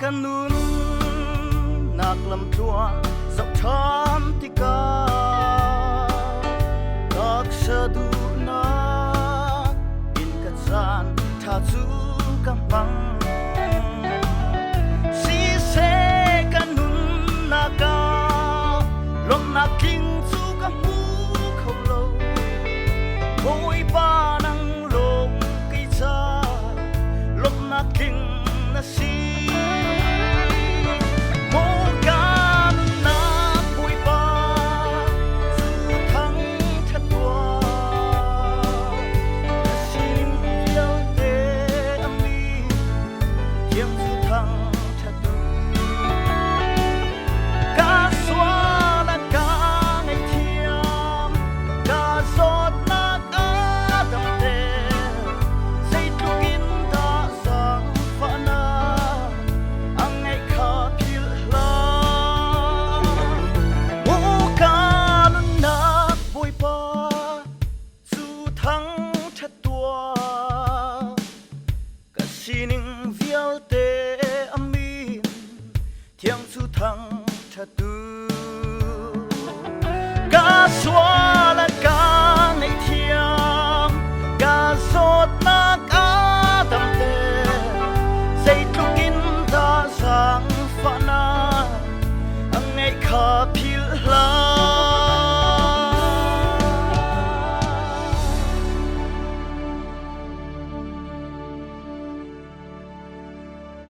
kanun nak lam chuan dọc tham ti ka dak sadu na in ka chan tha chu ka mang si se kanun na ka lom na king chu ka mu khâu lo hoi ba nang lom kai cha lom na king na si thiang chu thăng cha tu ca xóa